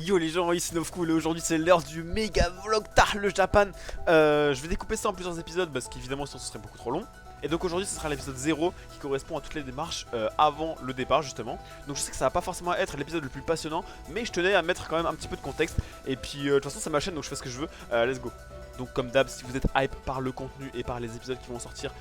Yo les gens, ici Novcool et aujourd'hui c'est l'heure du méga vlog Tar le Japan. Je vais découper ça en plusieurs épisodes parce qu'évidemment sinon ce serait beaucoup trop long. Et donc aujourd'hui ce sera l'épisode 0 qui correspond à toutes les démarches avant le départ justement. Donc je sais que ça va pas forcément être l'épisode le plus passionnant, mais je tenais à mettre quand même un petit peu de contexte. Et puis de toute façon c'est ma chaîne donc je fais ce que je veux, let's go. Donc comme d'hab, si vous êtes hype par le contenu et par les épisodes qui vont sortir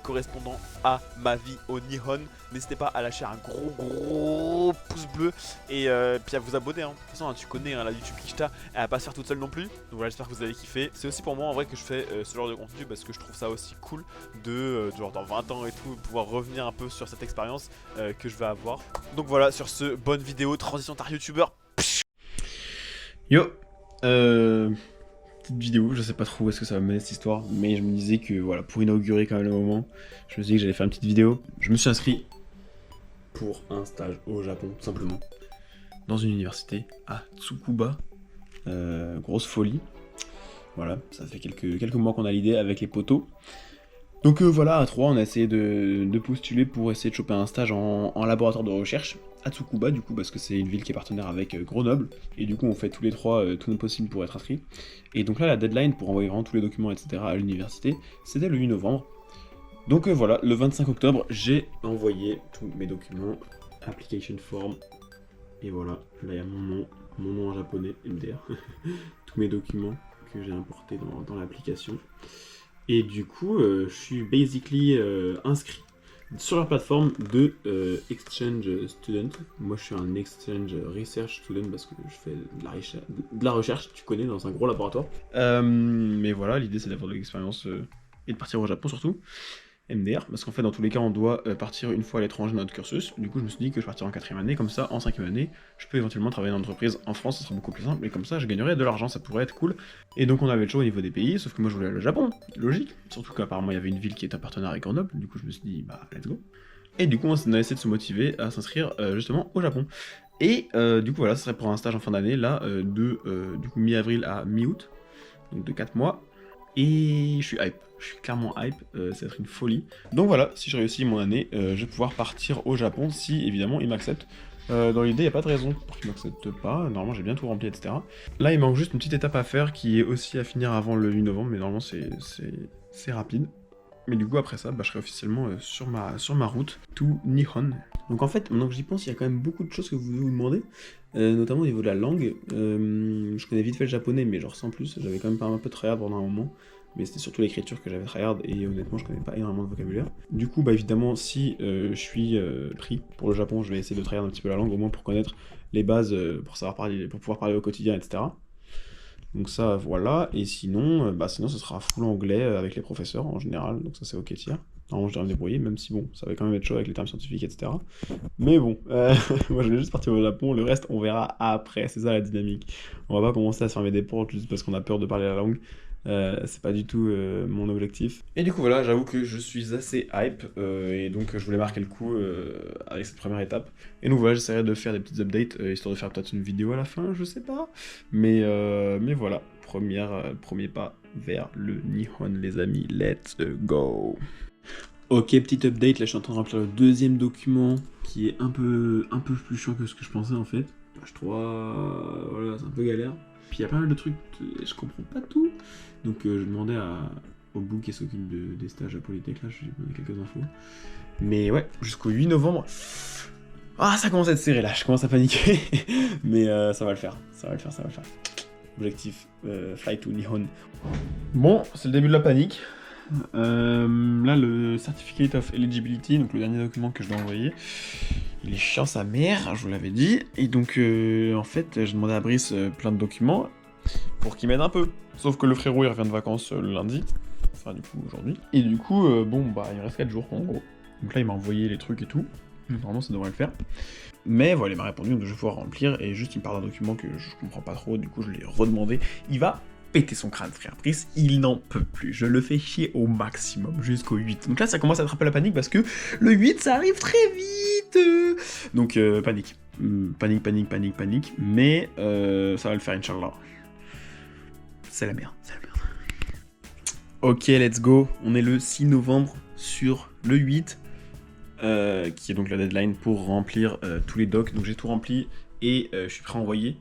correspondant à ma vie au Nihon, n'hésitez pas à lâcher un gros pouce bleu et puis à vous abonner. De toute façon, tu connais la YouTube Kishta, elle va pas se faire toute seule non plus. Donc voilà, j'espère que vous allez kiffer. C'est aussi pour moi en vrai que je fais ce genre de contenu parce que je trouve ça aussi cool de genre dans 20 ans et tout, pouvoir revenir un peu sur cette expérience que je vais avoir. Donc voilà, sur ce, bonne vidéo, transition tar youtubeur. Yo, petite vidéo, je sais pas trop où est-ce que ça va mener cette histoire, mais je me disais que voilà, pour inaugurer quand même le moment, je me suis dit que j'allais faire une petite vidéo. Je me suis inscrit pour un stage au Japon, tout simplement, dans une université à Tsukuba. Grosse folie. Voilà, ça fait quelques mois qu'on a l'idée avec les potos. Donc voilà, à 3, on a essayé de postuler pour essayer de choper un stage en laboratoire de recherche à Tsukuba, du coup, parce que c'est une ville qui est partenaire avec Grenoble, et du coup, on fait tous les trois tout notre possible pour être inscrits. Et donc là, la deadline pour envoyer vraiment tous les documents, etc. à l'université, c'était le 8 novembre. Donc voilà, le 25 octobre, j'ai envoyé tous mes documents, application form, et voilà, là il y a mon nom en japonais, MDR, tous mes documents que j'ai importés dans l'application. Et du coup, je suis basically inscrit sur leur plateforme de Exchange Student. Moi, je suis un Exchange Research Student parce que je fais de la recherche, tu connais, dans un gros laboratoire. Mais voilà, l'idée c'est d'avoir de l'expérience et de partir au Japon surtout. MDR, parce qu'en fait dans tous les cas on doit partir une fois à l'étranger dans notre cursus. Du coup je me suis dit que je partirais en 4ème année, comme ça en 5ème année je peux éventuellement travailler dans une entreprise en France, ça sera beaucoup plus simple, et comme ça je gagnerais de l'argent, ça pourrait être cool. Et donc on avait le choix au niveau des pays, sauf que moi je voulais aller au Japon, logique, surtout qu'apparemment il y avait une ville qui est un partenaire avec Grenoble, du coup je me suis dit bah let's go. Et du coup on a essayé de se motiver à s'inscrire justement au Japon. Et du coup voilà, ce serait pour un stage en fin d'année là, du coup mi-avril à mi-août, donc de 4 mois. Et je suis hype, je suis clairement hype, ça va être une folie. Donc voilà, si je réussis mon année, je vais pouvoir partir au Japon si évidemment ils m'acceptent. Dans l'idée, il n'y a pas de raison pour qu'ils m'acceptent pas, normalement j'ai bien tout rempli, etc. Là il manque juste une petite étape à faire qui est aussi à finir avant le 8 novembre, mais normalement c'est rapide. Mais du coup après ça, je serai officiellement sur ma route to Nihon. Donc en fait, maintenant que j'y pense, il y a quand même beaucoup de choses que vous devez vous demander, notamment au niveau de la langue. Je connais vite fait le japonais, mais genre sans plus, j'avais quand même pas un peu tryhard pendant un moment, mais c'était surtout l'écriture que j'avais tryhard, et honnêtement je connais pas énormément de vocabulaire. Du coup, évidemment, si je suis pris pour le Japon, je vais essayer de tryhard un petit peu la langue, au moins pour connaître les bases, pour pouvoir parler au quotidien, etc. Donc ça, voilà, et sinon, sinon ce sera full anglais avec les professeurs en général, donc ça c'est ok tiers. Normalement je devrais me débrouiller, même si bon, ça va quand même être chaud avec les termes scientifiques, etc. Mais bon, moi je vais juste partir au Japon, le reste on verra après, c'est ça la dynamique. On va pas commencer à se fermer des portes juste parce qu'on a peur de parler la langue. C'est pas du tout mon objectif. Et du coup voilà, j'avoue que je suis assez hype, et donc je voulais marquer le coup avec cette première étape. Et donc voilà, j'essaierai de faire des petites updates, histoire de faire peut-être une vidéo à la fin, je sais pas. Mais voilà, premier pas vers le Nihon les amis, let's go. Ok, petite update, là je suis en train de remplir le deuxième document qui est un peu plus chiant que ce que je pensais en fait. Page 3, voilà, c'est un peu galère. Puis il y a pas mal de trucs, je comprends pas tout. Donc je demandais au bout qui s'occupe des stages à Polytech, là, je lui ai donné quelques infos. Mais ouais, jusqu'au 8 novembre. Ah, ça commence à être serré là, je commence à paniquer. Mais ça va le faire, ça va le faire. Objectif, fly to Nihon. Bon, c'est le début de la panique. Là, le Certificate of Eligibility, donc le dernier document que je dois envoyer, il est chiant sa mère, je vous l'avais dit. Et donc, en fait, j'ai demandé à Brice plein de documents pour qu'il m'aide un peu. Sauf que le frérot, il revient de vacances le lundi, enfin du coup aujourd'hui. Et du coup, il me reste 4 jours en gros. Donc là, il m'a envoyé les trucs et tout. Normalement, ça devrait le faire. Mais voilà, il m'a répondu, donc je vais pouvoir remplir. Et juste, il me parle d'un document que je comprends pas trop, du coup, je l'ai redemandé. Il va péter son crâne, frère Brice, il n'en peut plus. Je le fais chier au maximum, jusqu'au 8. Donc là, ça commence à attraper la panique parce que le 8, ça arrive très vite. Donc, panique. Panique. Mais ça va le faire, Inch'Allah. C'est la merde. Ok, let's go. On est le 6 novembre sur le 8. Qui est donc la deadline pour remplir tous les docs. Donc j'ai tout rempli et je suis prêt à envoyer.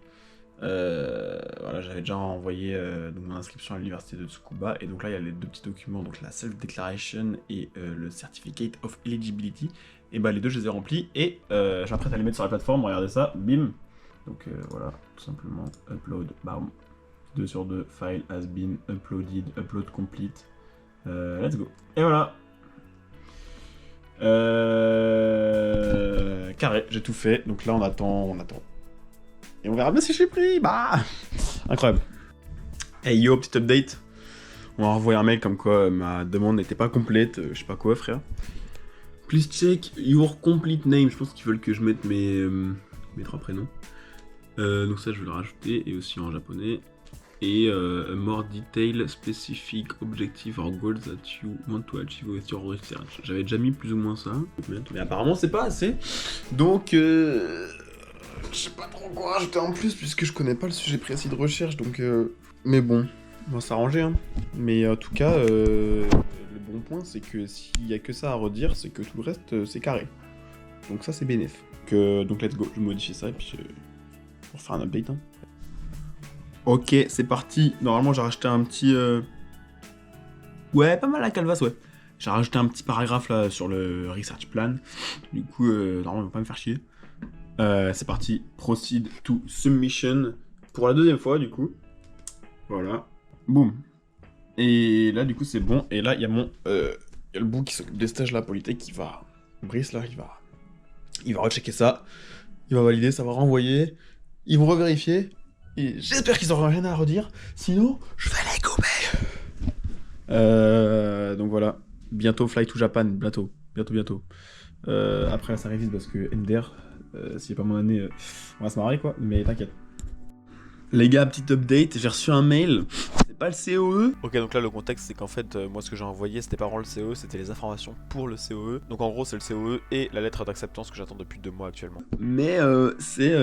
Voilà, j'avais déjà envoyé donc mon inscription à l'université de Tsukuba, et donc là il y a les 2 petits documents, donc la self-declaration et le certificate of eligibility. Et bah les deux je les ai remplis, et je m'apprête à les mettre sur la plateforme, regardez ça, bim. Donc voilà, tout simplement, upload, bam. 2 sur 2, file has been uploaded, upload complete. Let's go. Et voilà. Carré, j'ai tout fait, donc là on attend. Et on verra bien si je suis pris, bah incroyable. Hey yo, petit update. On m'a envoyé un mail comme quoi ma demande n'était pas complète, je sais pas quoi frère. Please check your complete name, je pense qu'ils veulent que je mette mes 3 prénoms. Donc ça je vais le rajouter, et aussi en japonais. Et a more detailed specific objective or goals that you want to achieve with your research. J'avais déjà mis plus ou moins ça, mais apparemment c'est pas assez. Donc je sais pas trop quoi rajouter en plus, puisque je connais pas le sujet précis de recherche, donc mais bon, on va s'arranger, hein. Mais en tout cas, le bon point, c'est que s'il y a que ça à redire, c'est que tout le reste, c'est carré. Donc ça, c'est bénéf. Donc let's go, je vais modifier ça, et puis pour faire un update, hein. Ok, c'est parti. Normalement, j'ai rajouté un petit... Ouais, pas mal la calvasse, ouais. J'ai rajouté un petit paragraphe, là, sur le research plan. Du coup, normalement, il va pas me faire chier. C'est parti, proceed to submission pour la 2e fois du coup. Voilà, boum. Et là du coup c'est bon. Et là il y a mon, y a le bout qui s'occupe des stages là, Polytech, qui va, Brice là, il va rechecker ça, il va valider, ça va renvoyer, ils vont revérifier. Et j'espère qu'ils auront rien à redire. Sinon, je vais les couper. Donc voilà, bientôt Fly to Japan, bientôt. Après là ça révise parce que MDR. Si c'est pas mon année, on va se marrer quoi, mais t'inquiète. Les gars, petite update, j'ai reçu un mail, c'est pas le COE. Ok, donc là le contexte c'est qu'en fait, moi ce que j'ai envoyé c'était pas vraiment le COE, c'était les informations pour le COE. Donc en gros c'est le COE et la lettre d'acceptance que j'attends depuis 2 mois actuellement. Mais c'est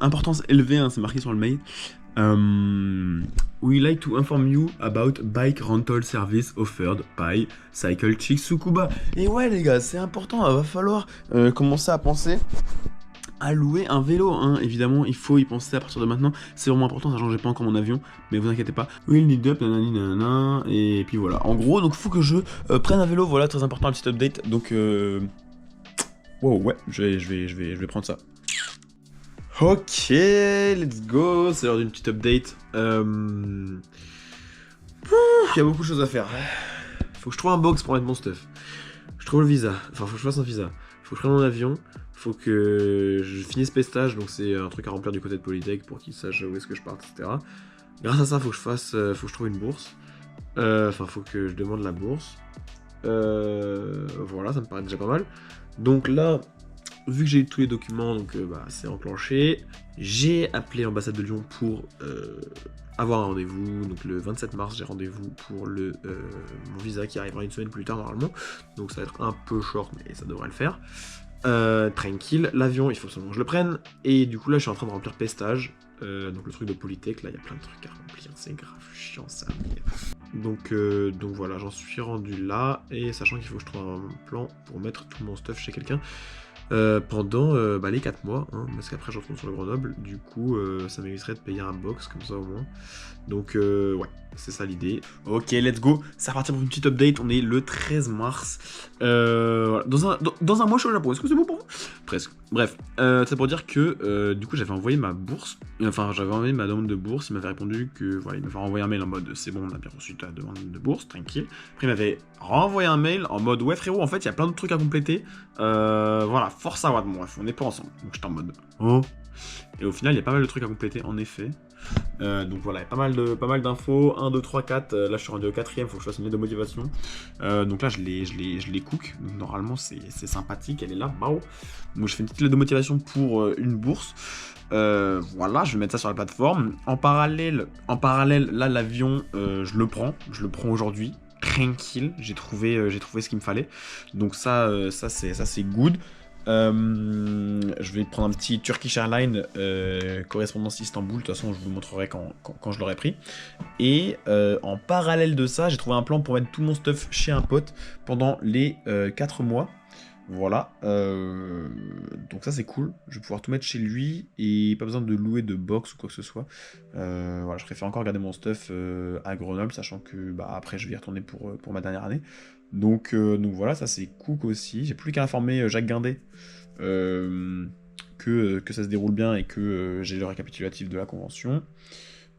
importance élevée, hein, c'est marqué sur le mail. We like to inform you about bike rental service offered by Cycle Chick Tsukuba. Et ouais les gars, c'est important, il va falloir commencer à penser à louer un vélo, hein. Évidemment, il faut y penser à partir de maintenant. C'est vraiment important, ça change pas encore mon avion, mais vous inquiétez pas. We'll need up, nanani, nanana, et puis voilà. En gros, donc faut que je prenne un vélo, voilà, très important, un petit update. Donc, wow, ouais, je vais prendre ça. Ok, let's go, c'est l'heure d'une petite update. Il y a beaucoup de choses à faire. Faut que je trouve un box pour mettre mon stuff. Je trouve le visa, enfin faut que je fasse un visa. Faut que je prenne mon avion. Faut que je finisse mes stages, donc c'est un truc à remplir du côté de Polytech pour qu'ils sachent où est-ce que je parte, etc. Grâce à ça, faut que je trouve une bourse. Enfin, faut que je demande la bourse. Voilà, ça me paraît déjà pas mal. Donc là, vu que j'ai eu tous les documents, donc c'est enclenché. J'ai appelé l'ambassade de Lyon pour avoir un rendez-vous. Donc le 27 mars, j'ai rendez-vous pour mon visa qui arrivera une semaine plus tard normalement. Donc ça va être un peu short, mais ça devrait le faire. Tranquille, l'avion il faut seulement que je le prenne, et du coup là je suis en train de remplir pestage, donc le truc de Polytech, là il y a plein de trucs à remplir, c'est grave chiant ça. Donc voilà, j'en suis rendu là, et sachant qu'il faut que je trouve un plan pour mettre tout mon stuff chez quelqu'un pendant les 4 mois, hein, parce qu'après je retourne sur le Grenoble, du coup ça m'éviterait de payer un box comme ça au moins. Donc ouais, c'est ça l'idée. Ok, let's go, c'est reparti pour une petite update, on est le 13 mars. Voilà. Dans un mois je suis au Japon, est-ce que c'est bon pour vous? Presque. Bref, c'est pour dire que du coup j'avais envoyé ma bourse, enfin j'avais envoyé ma demande de bourse, il m'avait répondu que voilà, il m'avait renvoyé un mail en mode c'est bon, on a bien reçu ta demande de bourse, tranquille. Après il m'avait renvoyé un mail en mode ouais frérot, en fait il y a plein de trucs à compléter, voilà, force à Watt, bon bref, on n'est pas ensemble. Donc j'étais en mode oh. Et au final il y a pas mal de trucs à compléter en effet. Donc voilà, il y a pas mal d'infos, 1, 2, 3, 4, là je suis rendu au 4ème, faut que je fasse une lettre de motivation. Donc là je les cook, donc normalement c'est sympathique, elle est là, bao. Donc je fais une petite lettre de motivation pour une bourse. Voilà, je vais mettre ça sur la plateforme. En parallèle là l'avion, je le prends aujourd'hui. Tranquille, j'ai trouvé ce qu'il me fallait. Donc ça c'est good. Je vais prendre un petit Turkish Airlines correspondance Istanbul, de toute façon je vous le montrerai quand je l'aurai pris. Et en parallèle de ça, j'ai trouvé un plan pour mettre tout mon stuff chez un pote pendant les 4 mois. Voilà. Donc ça c'est cool. Je vais pouvoir tout mettre chez lui et pas besoin de louer de box ou quoi que ce soit. Voilà, je préfère encore garder mon stuff à Grenoble, sachant que bah, après je vais y retourner pour ma dernière année. Donc voilà, ça c'est cool aussi. J'ai plus qu'à informer Jacques Guindet que ça se déroule bien et que j'ai le récapitulatif de la convention.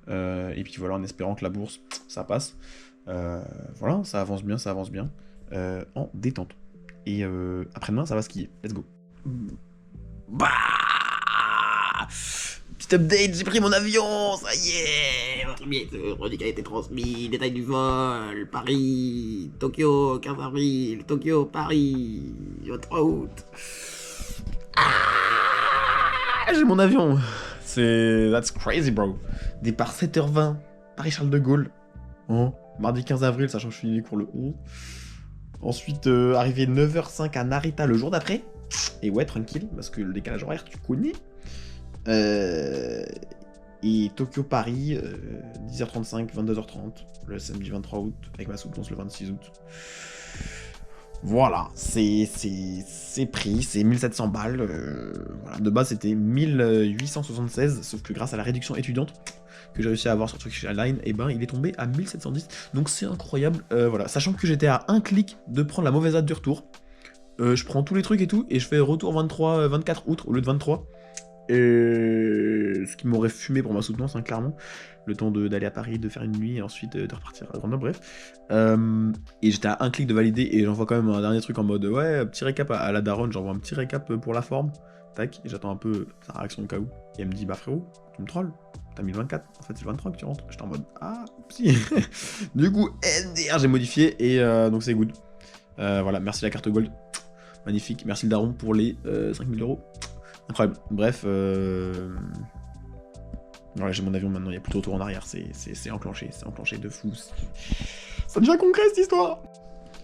Et puis voilà, en espérant que la bourse, ça passe. Voilà, ça avance bien, en détente. Et après-demain, ça va skier. Let's go. Bah Petit update, j'ai pris mon avion, ça y est. Votre billet a été transmis, détail du vol, Paris, Tokyo, 15 avril, Tokyo, Paris, 3 août. J'ai mon avion. That's crazy, bro. Départ 7h20, Paris-Charles de Gaulle. Mardi 15 avril, sachant que je finis les cours le 11. Ensuite, arrivé 9h05 à Narita le jour d'après. Et ouais, tranquille, parce que le décalage horaire, tu connais. Et Tokyo-Paris, 10h35, 22h30, le samedi 23 août, avec ma soutenance le 26 août. Voilà, c'est pris, c'est 1700 balles. Voilà. De base, c'était 1876, sauf que grâce à la réduction étudiante que j'ai réussi à avoir sur Turkish Airlines, et ben il est tombé à 1710. Donc c'est incroyable. Voilà, sachant que j'étais à un clic de prendre la mauvaise date du retour. Je prends tous les trucs et tout, et je fais retour 24 août au lieu de 23. Et ce qui m'aurait fumé pour ma soutenance, hein, clairement. Le temps d'aller à Paris, de faire une nuit, et ensuite de repartir à Grenoble, bref. Et j'étais à un clic de valider, et j'envoie quand même un dernier truc en mode ouais, petit récap à la daronne, j'envoie un petit récap pour la forme. Tac, et j'attends un peu sa réaction au cas où. Et elle me dit bah frérot, tu me trolls, t'as mis le 24, en fait c'est le 23 que tu rentres. J'étais en mode ah, si. Du coup, NDR, j'ai modifié, et donc c'est good. Voilà, merci la carte Gold. Magnifique, merci le daron pour les 5000 euros. Incroyable. Bref, voilà, j'ai mon avion maintenant, il n'y a plus de retour en arrière, c'est enclenché de fou. Ça devient concret cette histoire.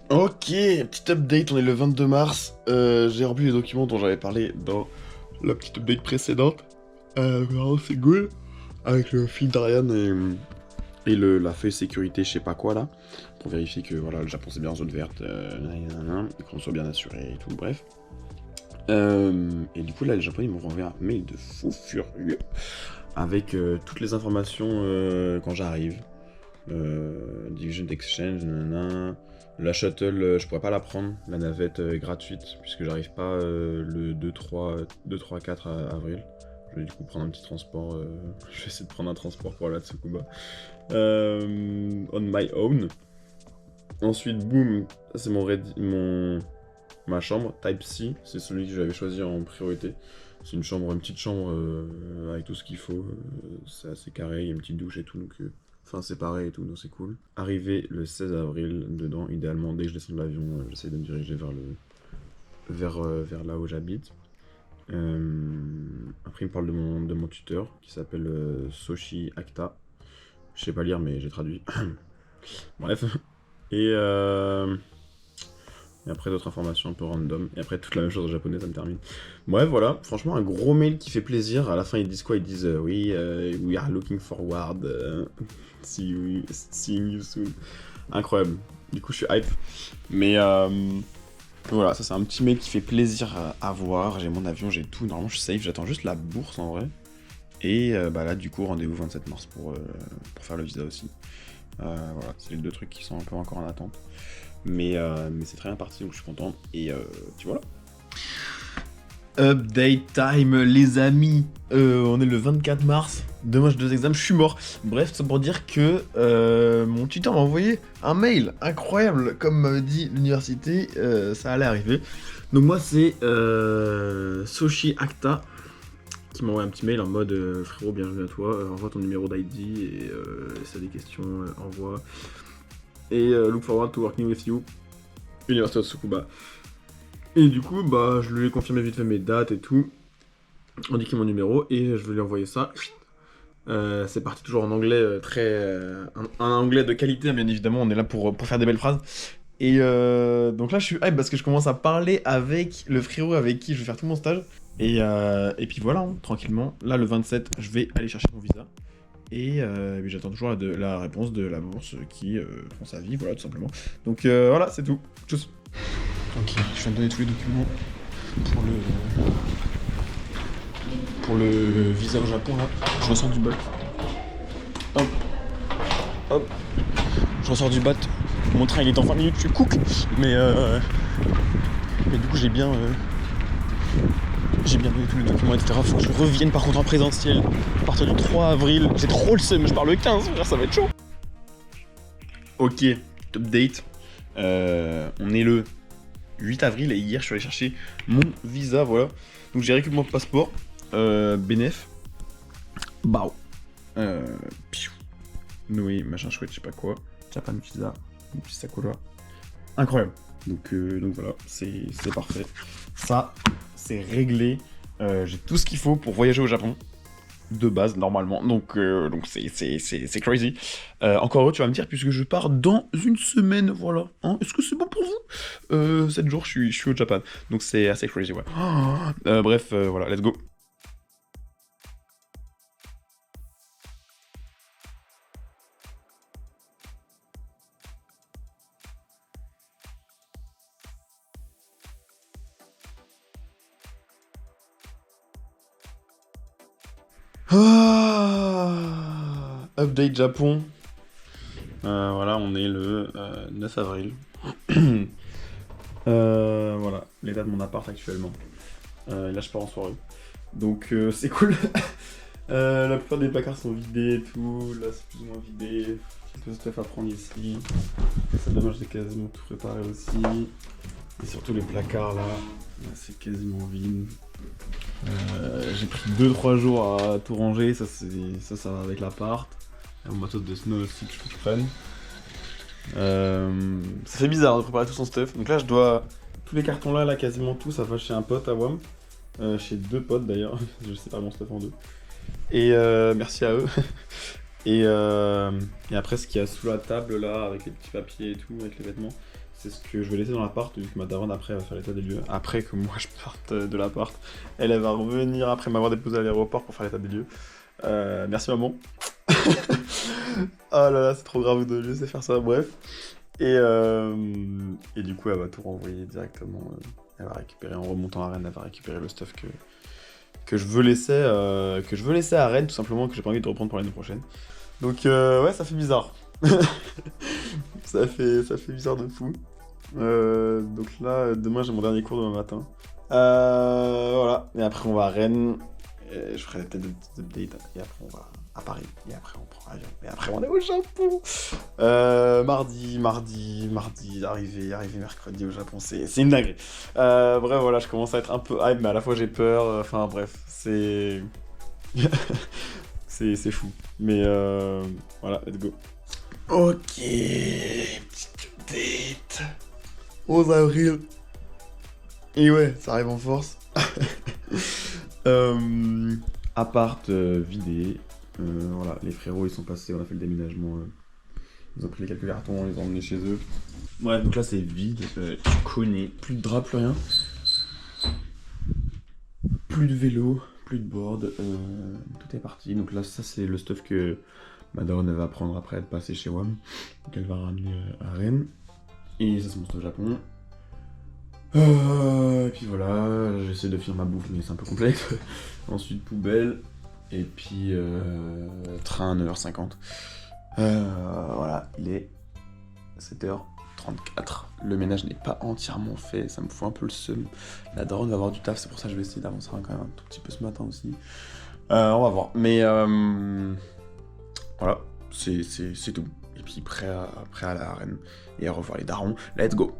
Ok, petit update, on est le 22 mars. J'ai rempli les documents dont j'avais parlé dans la petite update précédente. C'est cool. Avec le fil d'Ariane et la feuille sécurité, je sais pas quoi là. Pour vérifier que voilà, le Japon c'est bien en zone verte, et qu'on soit bien assuré et tout, bref. Et du coup là les Japonais m'ont renvoyé un mail de fou furieux avec toutes les informations quand j'arrive. Division d'Exchange, nanana. La shuttle, je pourrais pas la prendre, la navette est gratuite puisque j'arrive pas le 2-3-4 avril. Je vais du coup prendre un petit transport, je vais essayer de prendre un transport pour aller à Tsukuba. On my own. Ensuite, boum, c'est ma chambre, Type C, c'est celui que j'avais choisi en priorité. C'est une petite chambre avec tout ce qu'il faut. C'est assez carré, il y a une petite douche et tout, donc enfin séparé et tout, donc c'est cool. Arrivé le 16 avril, dedans, idéalement, dès que je descends de l'avion, j'essaie de me diriger vers là où j'habite. Après, il me parle de mon tuteur qui s'appelle Soshi Akta. Je sais pas lire, mais j'ai traduit. Bref. Et après d'autres informations un peu random. Et après toute la même chose en japonais, ça me termine. Bref, voilà. Franchement, un gros mail qui fait plaisir. À la fin, ils disent quoi? Ils disent oui, we are looking forward. Seeing you soon. Incroyable. Du coup, je suis hype. Mais voilà, ça c'est un petit mail qui fait plaisir à voir. J'ai mon avion, j'ai tout. Normalement, je suis safe. J'attends juste la bourse en vrai. Et bah là, du coup, rendez-vous 27 mars pour faire le visa aussi. Voilà, c'est les deux trucs qui sont un peu encore en attente. Mais c'est très bien parti, donc je suis content. Et tu vois là. Update time, les amis. On est le 24 mars. Demain, j'ai 2 examens, je suis mort. Bref, c'est pour dire que mon tuteur m'a envoyé un mail incroyable. Comme m'avait dit l'université, ça allait arriver. Donc, moi, c'est Soshi Akta qui m'a envoyé un petit mail en mode frérot, bienvenue à toi. Envoie ton numéro d'ID et si t'as des questions, envoie. Et look forward to working with you, Université de Tsukuba. Et du coup, bah, je lui ai confirmé vite fait mes dates et tout, indiqué mon numéro, et je vais lui envoyer ça. C'est parti toujours en anglais, un anglais de qualité, bien évidemment, on est là pour faire des belles phrases. Et donc là, je suis hype parce que je commence à parler avec le frérot avec qui je vais faire tout mon stage. Et puis voilà, hein, tranquillement. Là, le 27, je vais aller chercher mon visa. Et j'attends toujours la réponse de la bourse qui font sa vie, voilà, tout simplement. Donc voilà, c'est tout. Tchuss. Ok, je viens de donner tous les documents pour le visa au Japon là. Je ressors du bac. Hop, hop. Je ressors du bat. Mon train il est dans 20 minutes, je suis cook. Mais du coup j'ai bien donné tous les documents, etc. Faut que je revienne par contre en présentiel à partir du 3 avril. J'ai trop le seum, je pars le 15, frère, ça va être chaud. Ok, update. On est le 8 avril et hier je suis allé chercher mon visa, voilà. Donc j'ai récupéré mon passeport, bénef. Bao. Piou. Noé, machin chouette, je sais pas quoi. Japan visa, mon petit Sakura. Incroyable. Donc voilà, c'est parfait. Ça, c'est réglé. J'ai tout ce qu'il faut pour voyager au Japon. De base, normalement. Donc c'est crazy. Encore heureux, tu vas me dire, puisque je pars dans une semaine, voilà. Hein, est-ce que c'est bon pour vous 7 jours, je suis au Japan. Donc c'est assez crazy, ouais. Bref, voilà, let's go. Update Japon. Voilà, on est le 9 avril. Voilà, l'état de mon appart actuellement. Là, je pars en soirée. Donc, c'est cool. La plupart des placards sont vidés et tout. Là, c'est plus ou moins vidé. Quelques peu de stuff à prendre ici. Ça, dommage, j'ai quasiment tout préparé aussi. Et surtout les placards là c'est quasiment vide. J'ai pris 2-3 jours à tout ranger, ça va avec l'appart. Mon matos de snow aussi que je prenne. Ça fait bizarre de préparer tout son stuff. Donc là je dois... Tous les cartons là quasiment tout, ça va chez un pote à WAM. Chez 2 potes d'ailleurs, je sépare mon stuff en 2. Et merci à eux. Et après ce qu'il y a sous la table là, avec les petits papiers et tout, avec les vêtements, c'est ce que je vais laisser dans l'appart, vu que ma daronne après va faire l'état des lieux. Après que moi je parte de l'appart, elle va revenir après m'avoir déposé à l'aéroport pour faire l'état des lieux. Merci maman. Oh là là, c'est trop grave de laisser faire ça, bref. Et du coup elle va tout renvoyer directement. Elle va récupérer, en remontant à Rennes, elle va récupérer le stuff que je veux laisser à Rennes, tout simplement, que j'ai pas envie de reprendre pour l'année prochaine. Donc ouais, ça fait bizarre. ça fait bizarre de fou. Donc là, demain j'ai mon dernier cours demain matin. Voilà, et après on va à Rennes. Je ferai peut-être des petites updates. Et après on va à Paris. Et après on prend l'avion. Et après on est au Japon. Mardi, arrivé mercredi au Japon. C'est une dinguerie. Bref, voilà, je commence à être un peu hype, mais à la fois j'ai peur. Enfin bref, c'est... c'est fou. Mais voilà, let's go. Ok, petite update. 11 avril. Et ouais, ça arrive en force. Appart vidé. Voilà, les frérots ils sont passés, on a fait le déménagement. Ils ont pris les quelques cartons, ils les ont emmenés chez eux. Ouais, donc là c'est vide. Tu connais. Plus de drap, plus rien. Plus de vélo, plus de board. Tout est parti. Donc là, ça c'est le stuff que ma daronne va prendre après être passée chez WAM. Donc elle va ramener à Rennes. Et ça c'est mon stuff Japon. Et puis voilà, j'essaie de finir ma boucle mais c'est un peu complexe. Ensuite poubelle. Et puis train à 9h50. Voilà, il est 7h34. Le ménage n'est pas entièrement fait, ça me fout un peu le seum. La daronne va avoir du taf, c'est pour ça que je vais essayer d'avancer quand même un tout petit peu ce matin aussi. On va voir. Mais voilà, c'est tout. Et puis prêt à aller à Rennes et à revoir les darons. Let's go!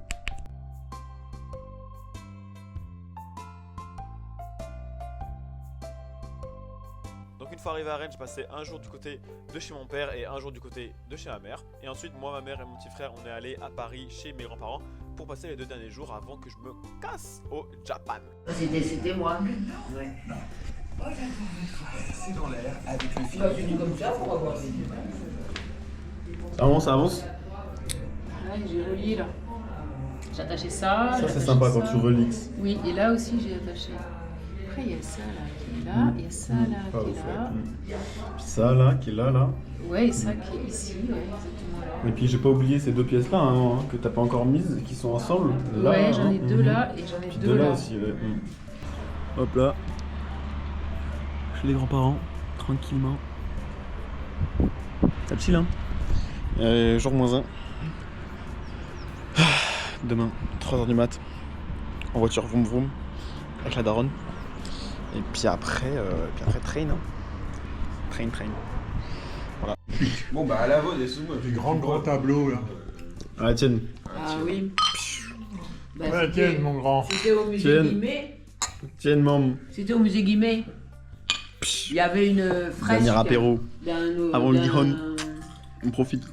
Donc une fois arrivé à Rennes, j'ai passé un jour du côté de chez mon père et un jour du côté de chez ma mère. Et ensuite, moi, ma mère et mon petit frère, on est allés à Paris chez mes grands-parents pour passer les 2 derniers jours avant que je me casse au Japan. C'était moi. Ouais. C'est dans l'air avec le film. Tu dis comme ça pour avoir Ça avance. Ouais, j'ai relié là. J'ai attaché ça. Ça c'est sympa quand tu relixes. Oui, et là aussi j'ai attaché. Après, il y a ça là qui est là, il y a ça là Pas qui au est fait. là. Puis ça là, qui est là. Ouais, et ça qui est ici, ouais, exactement là. Et puis j'ai pas oublié ces deux pièces là hein, que t'as pas encore mises, qui sont ensemble. Là, Ouais, j'en ai hein, deux là et j'en ai Puis deux là. aussi, ouais. Hop là. Chez les grands-parents, tranquillement. Ça chill hein. Jour -1. Demain, 3h du mat. En voiture vroom vroom. Avec la daronne. Et puis après train. Hein. Train. Voilà. Bon bah à la vôtre, des sous. Des grands tableaux là. Ah tienne. Ah oui. Bah, Ouais, c'était- tiens, mon grand. C'était au musée Tiens. Guimet. Tienne maman. C'était au musée Guimet. Il y avait une fresque Dernier apéro. d'un Avant le d'un- Giron. On profite.